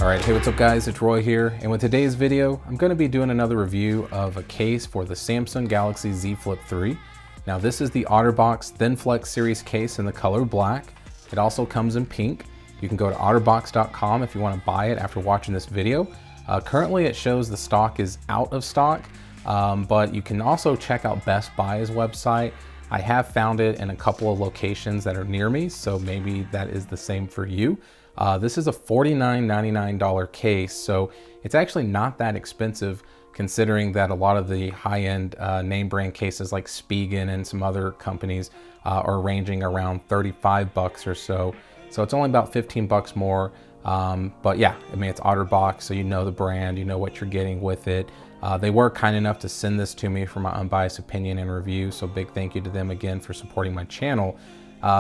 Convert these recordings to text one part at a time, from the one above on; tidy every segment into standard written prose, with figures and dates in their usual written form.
Alright, hey, what's up guys, it's Roy here, and with today's video, I'm going to be doing another review of a case for the Samsung Galaxy Z Flip 3. Now this is the OtterBox ThinFlex series case in the color black. It also comes in pink. You can go to otterbox.com if you want to buy it after watching this video. Currently it shows the stock is out of stock, but you can also check out Best Buy's website. I have found it in a couple of locations that are near me, so maybe that is the same for you. This is a $49.99 case, so it's actually not that expensive considering that a lot of the high-end name brand cases like Spigen and some other companies are ranging around 35 bucks or so. So it's only about 15 bucks more. But yeah, I mean, it's OtterBox, so you know the brand, you know what you're getting with it. They were kind enough to send this to me for my unbiased opinion and review, so big thank you to them again for supporting my channel.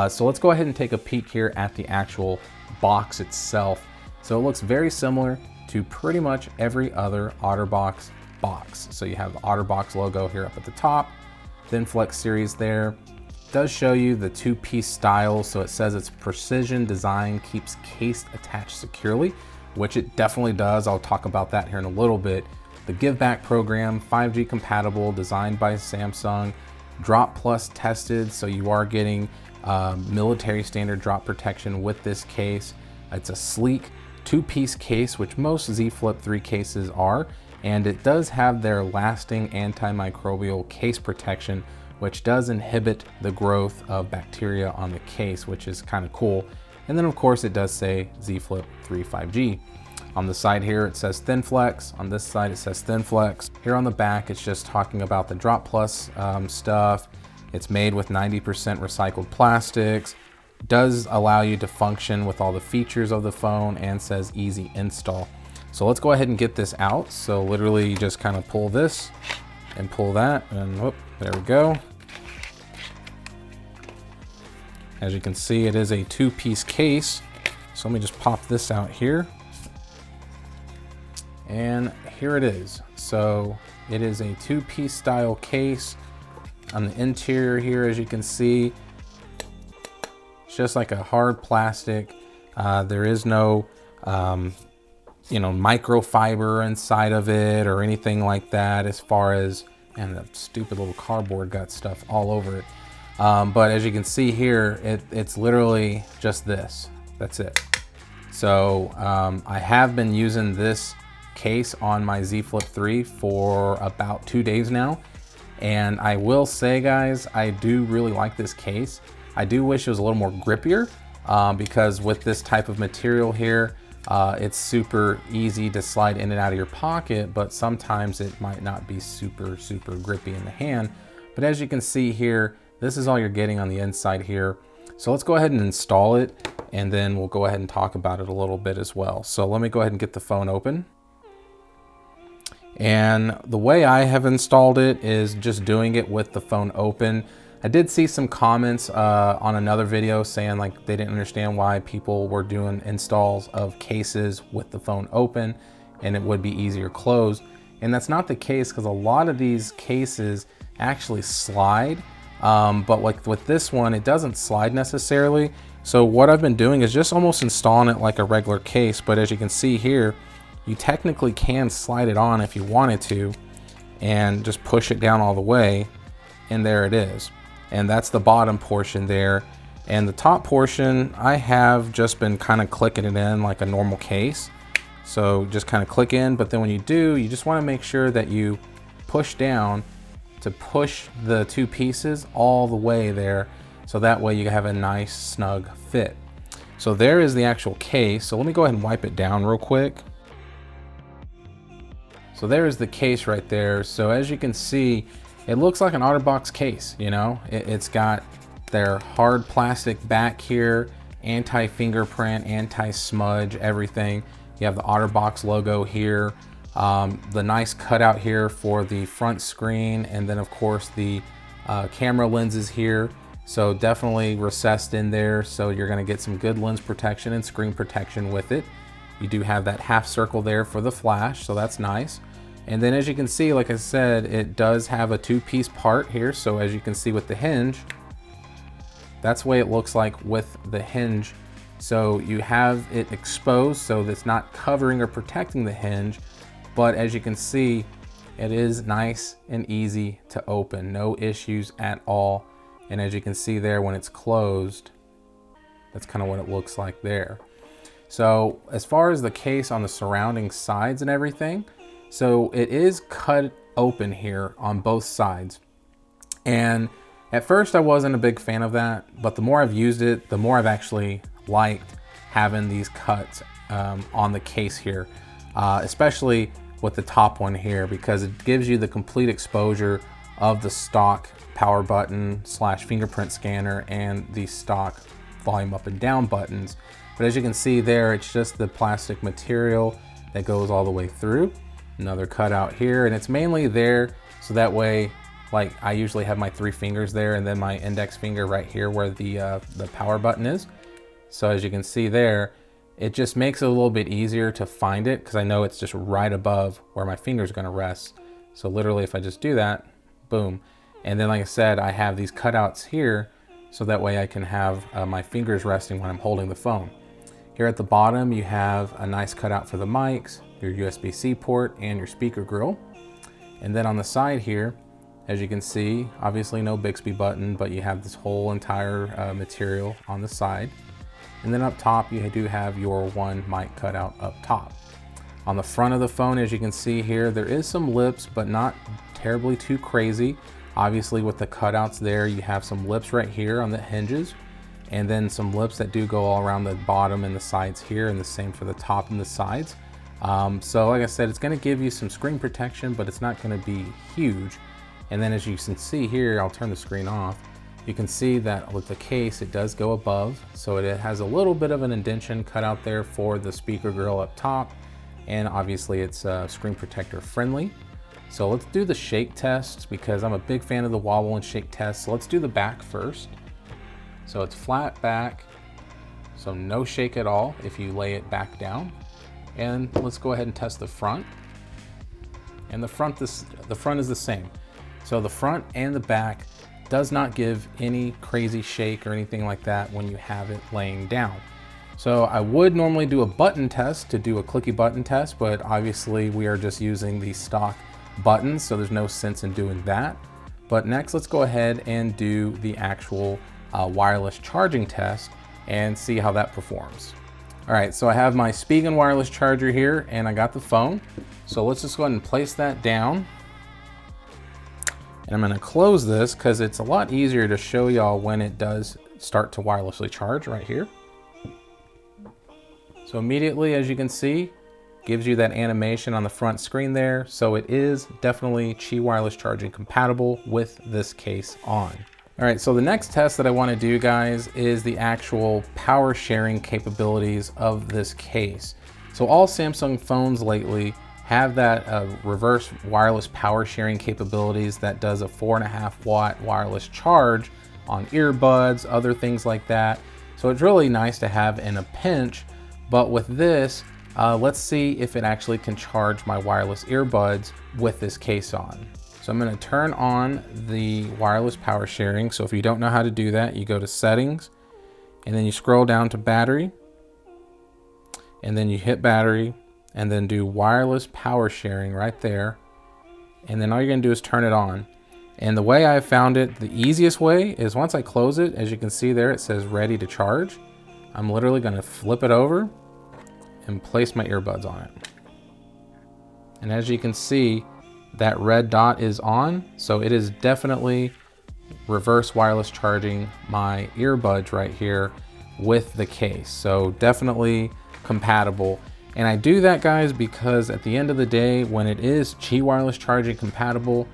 So let's go ahead and take a peek here at the actual box itself. So it looks very similar to pretty much every other OtterBox box. So you have the OtterBox logo here up at the top, ThinFlex series there. It does show you the two-piece style, so it says it's precision design, keeps case attached securely, which it definitely does. I'll talk about that here in a little bit. The Give Back program, 5G compatible, designed by Samsung, Drop Plus tested, so you are getting military standard drop protection with this case. It's a sleek two-piece case, which most Z Flip 3 cases are, and it does have their lasting antimicrobial case protection, which does inhibit the growth of bacteria on the case, which is kind of cool. And then of course it does say Z Flip 3 5G. On the side here it says ThinFlex, on this side it says ThinFlex. Here on the back it's just talking about the Drop Plus stuff. It's made with 90% recycled plastics, does allow you to function with all the features of the phone, and says easy install. So let's go ahead and get this out. So literally you just kind of pull this and pull that, and whoop, there we go. As you can see, it is a two-piece case. So let me just pop this out here. And here it is. So it is a two-piece style case. On the interior here, as you can see, it's just like a hard plastic. There is no, microfiber inside of it or anything like that, as far as, and the stupid little cardboard got stuff all over it. But as you can see here, it's literally just this. That's it. So I have been using this case on my Z Flip 3 for about 2 days now. And I will say, guys, I do really like this case. I do wish it was a little more grippier because with this type of material here, it's super easy to slide in and out of your pocket, but sometimes it might not be super grippy in the hand. But as you can see here, this is all you're getting on the inside here. So let's go ahead and install it, and then we'll go ahead and talk about it a little bit as well. So let me go ahead and get the phone open. And the way I have installed it is just doing it with the phone open. I did see some comments on another video saying like they didn't understand why people were doing installs of cases with the phone open and it would be easier closed. And that's not the case, because a lot of these cases actually slide. But like with this one, it doesn't slide necessarily. So what I've been doing is just almost installing it like a regular case. But as you can see here, you technically can slide it on if you wanted to and just push it down all the way, and there it is. And that's the bottom portion there. And the top portion, I have just been kind of clicking it in like a normal case. So just kind of click in, but then when you do, you just want to make sure that you push down to push the two pieces all the way there, so that way you have a nice snug fit. So there is the actual case. So let me go ahead and wipe it down real quick. So there is the case right there. So as you can see, it looks like an OtterBox case, you know? It's got their hard plastic back here, anti-fingerprint, anti-smudge, everything. You have the OtterBox logo here, the nice cutout here for the front screen, and then of course the camera lenses here. So definitely recessed in there, so you're gonna get some good lens protection and screen protection with it. You do have that half circle there for the flash, so that's nice. And then as you can see, like I said, it does have a two-piece part here. So as you can see with the hinge, that's the way it looks like with the hinge So you have it exposed so that's not covering or protecting the hinge, but as you can see, it is nice and easy to open, no issues at all. And as you can see there, when it's closed, that's kind of what it looks like there. So as far as the case on the surrounding sides and everything, so it is cut open here on both sides. And at first I wasn't a big fan of that, but the more I've used it, the more I've actually liked having these cuts on the case here, especially with the top one here, because it gives you the complete exposure of the stock power button / fingerprint scanner and the stock volume up and down buttons. But as you can see there, it's just the plastic material that goes all the way through. Another cutout here, and it's mainly there so that way, like I usually have my 3 fingers there and then my index finger right here where the power button is. So as you can see there, it just makes it a little bit easier to find it because I know it's just right above where my finger is going to rest. So literally if I just do that, boom. And then like I said, I have these cutouts here so that way I can have my fingers resting when I'm holding the phone. Here at the bottom, you have a nice cutout for the mics, your USB-C port, and your speaker grill. And then on the side here, as you can see, obviously no Bixby button, but you have this whole entire material on the side. And then up top, you do have your one mic cutout up top. On the front of the phone, as you can see here, there is some lips, but not terribly too crazy. Obviously with the cutouts there, you have some lips right here on the hinges, and then some lips that do go all around the bottom and the sides here, and the same for the top and the sides. So like I said, it's gonna give you some screen protection, but it's not gonna be huge. And then as you can see here, I'll turn the screen off. You can see that with the case, it does go above. So it has a little bit of an indentation cut out there for the speaker grill up top. And obviously it's screen protector friendly. So let's do the shake test because I'm a big fan of the wobble and shake test. So let's do the back first. So it's flat back, so no shake at all if you lay it back down. And let's go ahead and test the front. And the front is the same. So the front and the back does not give any crazy shake or anything like that when you have it laying down. So I would normally do a button test to do a clicky button test, but obviously we are just using the stock buttons, so there's no sense in doing that. But next, let's go ahead and do the actual wireless charging test and see how that performs. All right, so I have my Spigen wireless charger here and I got the phone. So let's just go ahead and place that down. And I'm gonna close this because it's a lot easier to show y'all when it does start to wirelessly charge right here. So immediately, as you can see, gives you that animation on the front screen there. So it is definitely Qi wireless charging compatible with this case on. All right, so the next test that I want to do, guys, is the actual power sharing capabilities of this case. So all Samsung phones lately have that reverse wireless power sharing capabilities that does a 4.5 watt wireless charge on earbuds, other things like that. So it's really nice to have in a pinch, but with this, let's see if it actually can charge my wireless earbuds with this case on. So I'm gonna turn on the wireless power sharing. So if you don't know how to do that, you go to settings and then you scroll down to battery and then you hit battery and then do wireless power sharing right there. And then all you're gonna do is turn it on. And the way I found it, the easiest way is once I close it, as you can see there, it says ready to charge. I'm literally gonna flip it over and place my earbuds on it. And as you can see, that red dot is on, so it is definitely reverse wireless charging my earbuds right here with the case. So definitely compatible. And I do that, guys, because at the end of the day, when it is Qi wireless charging compatible,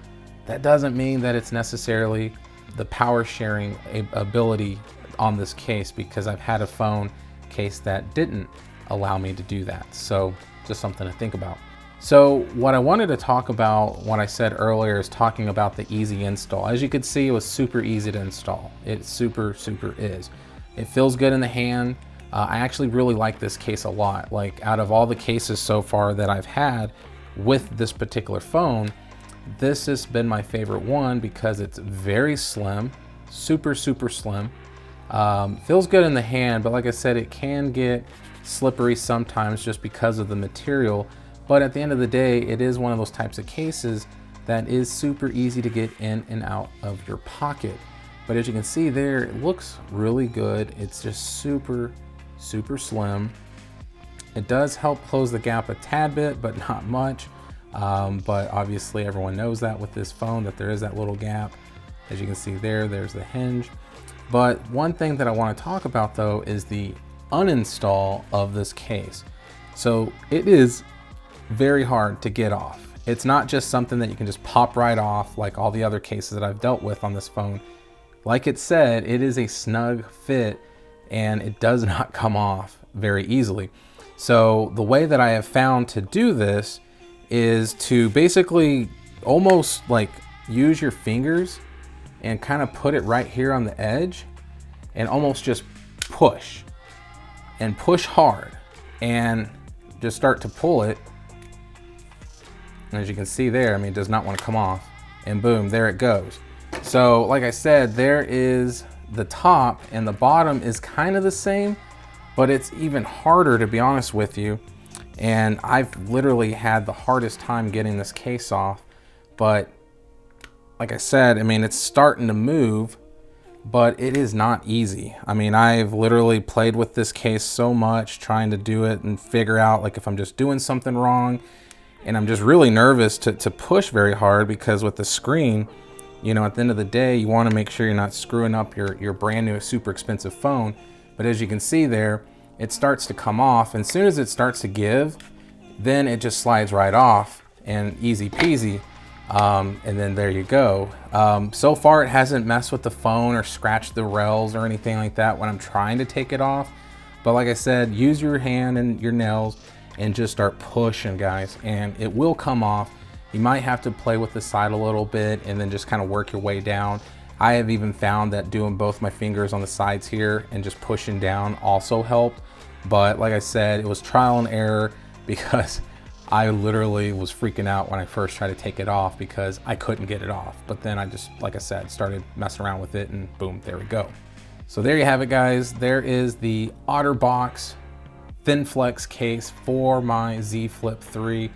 that doesn't mean that it's necessarily the power sharing ability on this case, because I've had a phone case that didn't allow me to do that. So just something to think about. So what I wanted to talk about, what I said earlier, is talking about the easy install. As you could see, it was super easy to install. It super is. It feels good in the hand. I actually really like this case a lot. Like, out of all the cases so far that I've had with this particular phone, this has been my favorite one because it's very slim, super slim. Feels good in the hand, but like I said, it can get slippery sometimes just because of the material. But at the end of the day, it is one of those types of cases that is super easy to get in and out of your pocket. But as you can see there, it looks really good. It's just super, super slim. It does help close the gap a tad bit, but not much. But obviously everyone knows that with this phone, that there is that little gap. As you can see there, there's the hinge. But one thing that I want to talk about though is the uninstall of this case. So it is very hard to get off. It's not just something that you can just pop right off like all the other cases that I've dealt with on this phone. Like it said, it is a snug fit and it does not come off very easily. So the way that I have found to do this is to basically almost like use your fingers and kind of put it right here on the edge and almost just push and push hard and just start to pull it. And as you can see there, I mean, it does not want to come off, and boom, there it goes. So like I said, there is the top, and the bottom is kind of the same, but it's even harder, to be honest with you. And I've literally had the hardest time getting this case off. But like I said, I mean, it's starting to move, but it is not easy. I mean, I've literally played with this case so much, trying to do it and figure out like if I'm just doing something wrong. And I'm just really nervous to push very hard, because with the screen, you know, at the end of the day, you want to make sure you're not screwing up your brand new super expensive phone. But as you can see there, it starts to come off, and as soon as it starts to give, then it just slides right off and easy peasy. And then there you go. So far it hasn't messed with the phone or scratched the rails or anything like that when I'm trying to take it off. But like I said, use your hand and your nails and just start pushing, guys, and it will come off. You might have to play with the side a little bit and then just kind of work your way down. I have even found that doing both my fingers on the sides here and just pushing down also helped. But like I said, it was trial and error, because I literally was freaking out when I first tried to take it off because I couldn't get it off. But then I just, like I said, started messing around with it, and boom, there we go. So there you have it, guys. There is the OtterBox ThinFlex case for my Z Flip 3.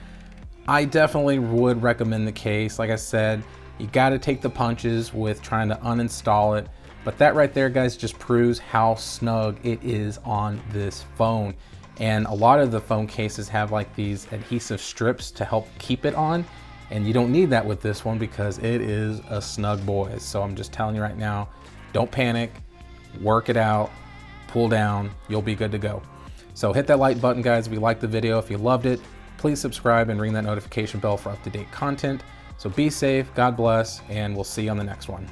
I definitely would recommend the case. Like I said, you got to take the punches with trying to uninstall it. But that right there, guys, just proves how snug it is on this phone. And a lot of the phone cases have like these adhesive strips to help keep it on. And you don't need that with this one, because it is a snug boy. So I'm just telling you right now, don't panic, work it out, pull down, you'll be good to go. So hit that like button, guys, if you liked the video. If you loved it, please subscribe and ring that notification bell for up-to-date content. So be safe, God bless, and we'll see you on the next one.